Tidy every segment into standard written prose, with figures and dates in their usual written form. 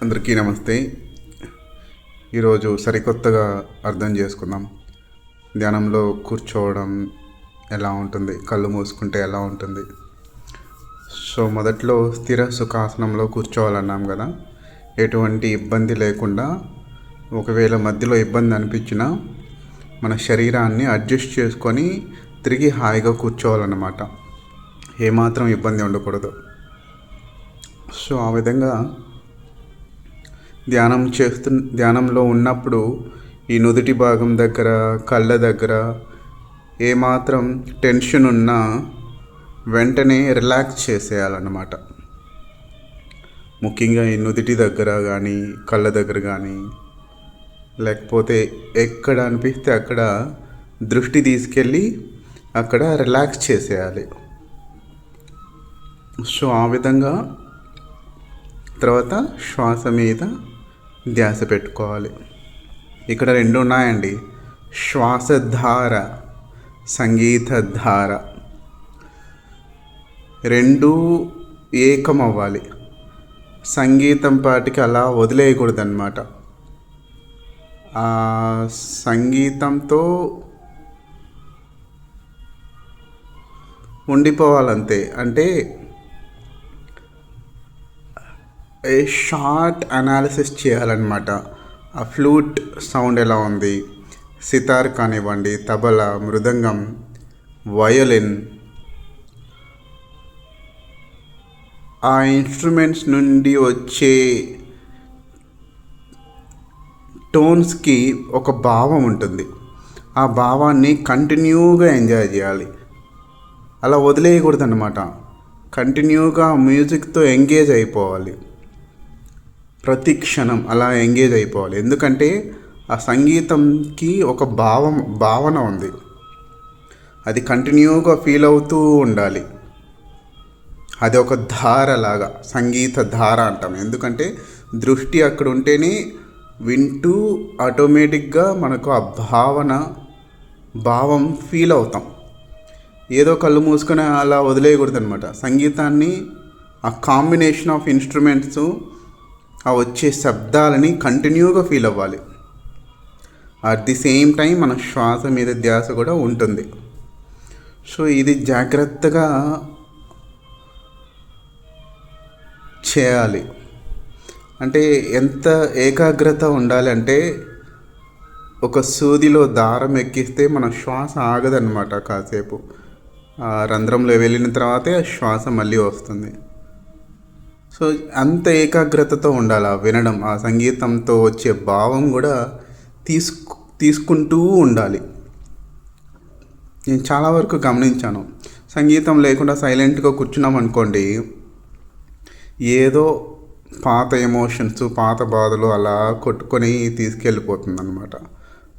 అందరికీ నమస్తే. ఈరోజు సరికొత్తగా అర్థం చేసుకుందాం. ధ్యానంలో కూర్చోవడం ఎలా ఉంటుంది, కళ్ళు మూసుకుంటే ఎలా ఉంటుంది. సో మొదట్లో స్థిర సుఖాసనంలో కూర్చోవాలన్నాం కదా. ఎటువంటి ఇబ్బంది లేకుండా, ఒకవేళ మధ్యలో ఇబ్బంది అనిపించినా మన శరీరాన్ని అడ్జస్ట్ చేసుకొని తిరిగి హాయిగా కూర్చోవాలన్నమాట. ఏమాత్రం ఇబ్బంది ఉండకూడదు. సో ఆ విధంగా ధ్యానంలో ఉన్నప్పుడు ఈ నుదుటి భాగం దగ్గర, కళ్ళ దగ్గర ఏమాత్రం టెన్షన్ ఉన్నా వెంటనే రిలాక్స్ చేసేయాలన్నమాట. ముఖ్యంగా ఈ నుదుటి దగ్గర కానీ, కళ్ళ దగ్గర కానీ, లేకపోతే ఎక్కడ అనిపిస్తే అక్కడ దృష్టి తీసుకెళ్ళి అక్కడ రిలాక్స్ చేసేయాలి. సో ఆ విధంగా తర్వాత శ్వాస మీద ధ్యాస పెట్టుకోవాలి. ఇక్కడ రెండు ఉన్నాయండి, శ్వాసధార, సంగీతధార. రెండు ఏకం అవ్వాలి. సంగీతం పాటికి అలా వదిలేయకూడదన్నమాట. ఆ సంగీతంతో ఉండిపోవాలంతే. అంటే షార్ట్ అనాలిసిస్ చేయాలన్నమాట. ఆ ఫ్లూట్ సౌండ్ ఎలా ఉంది, సితార్ కానివ్వండి, తబలా, మృదంగం, వయోలిన్, ఆ ఇన్స్ట్రుమెంట్స్ నుండి వచ్చే టోన్స్కి ఒక భావం ఉంటుంది. ఆ భావాన్ని కంటిన్యూగా ఎంజాయ్ చేయాలి. అలా వదిలేయకూడదు అన్నమాట. కంటిన్యూగా మ్యూజిక్తో ఎంగేజ్ అయిపోవాలి. ప్రతి క్షణం అలా ఎంగేజ్ అయిపోవాలి. ఎందుకంటే ఆ సంగీతంకి ఒక భావన ఉంది. అది కంటిన్యూగా ఫీల్ అవుతూ ఉండాలి. అది ఒక ధార లాగా, సంగీత ధార అంటాం. ఎందుకంటే దృష్టి అక్కడ ఉంటేనే వింటూ ఆటోమేటిక్గా మనకు ఆ భావం ఫీల్ అవుతాం. ఏదో కళ్ళు మూసుకొని అలా వదిలేయకూడదు అనమాట. సంగీతాన్ని, ఆ కాంబినేషన్ ఆఫ్ ఇన్స్ట్రుమెంట్స్, ఆ వచ్చే శబ్దాలని కంటిన్యూగా ఫీల్ అవ్వాలి. అట్ ది సేమ్ టైం మన శ్వాస మీద ధ్యాస కూడా ఉంటుంది. సో ఇది జాగ్రత్తగా చేయాలి. అంటే ఎంత ఏకాగ్రత ఉండాలి అంటే, ఒక సూదిలో దారం ఎక్కిస్తే మన శ్వాస ఆగదన్నమాట. కాసేపు ఆ రంధ్రంలో వెళ్ళిన తర్వాతే ఆ శ్వాస మళ్ళీ వస్తుంది. సో అంత ఏకాగ్రతతో ఉండాలి వినడం. ఆ సంగీతంతో వచ్చే భావం కూడా తీసుకుంటూ ఉండాలి. నేను చాలా వరకు గమనించాను, సంగీతం లేకుండా సైలెంట్గా కూర్చున్నాం అనుకోండి, ఏదో పాత ఎమోషన్స్, పాత బాధలు అలా కొట్టుకొని తీసుకెళ్ళిపోతుంది అన్నమాట.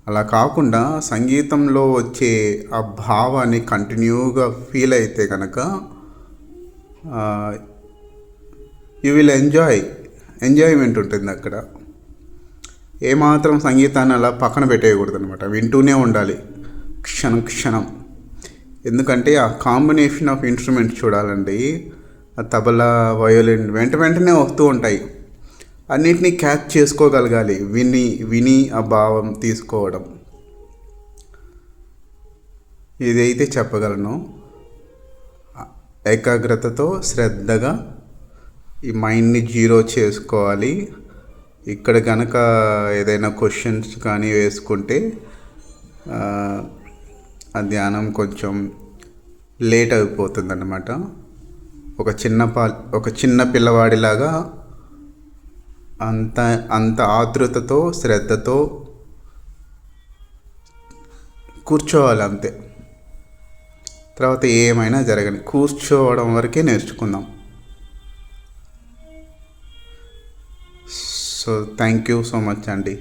అలా కాకుండా సంగీతంలో వచ్చే ఆ భావాన్ని కంటిన్యూగా ఫీల్ అయితే కనుక యూ విల్ ఎంజాయ్మెంట్ ఉంటుంది అక్కడ. ఏమాత్రం సంగీతాన్ని అలా పక్కన పెట్టేయకూడదు అనమాట. వింటూనే ఉండాలి క్షణం. ఎందుకంటే ఆ కాంబినేషన్ ఆఫ్ ఇన్స్ట్రుమెంట్స్ చూడాలండి. ఆ తబలా, వయోలిన్ వెంటనే వస్తూ ఉంటాయి. అన్నిటినీ క్యాచ్ చేసుకోగలగాలి. విని ఆ భావం తీసుకోవడం. ఇదైతే చెప్పగలను. ఏకాగ్రతతో శ్రద్ధగా ఈ మైండ్ని జీరో చేసుకోవాలి. ఇక్కడ కనుక ఏదైనా క్వశ్చన్స్ కానీ వేసుకుంటే ఆ ధ్యానం కొంచెం లేట్ అయిపోతుంది అన్నమాట. ఒక చిన్న పిల్లవాడిలాగా అంత ఆతృతతో, శ్రద్ధతో కూర్చోవాలి అంతే. తర్వాత ఏమైనా జరగని, కూర్చోవడం వరకే నేర్చుకుందాం. So thank you so much అండి.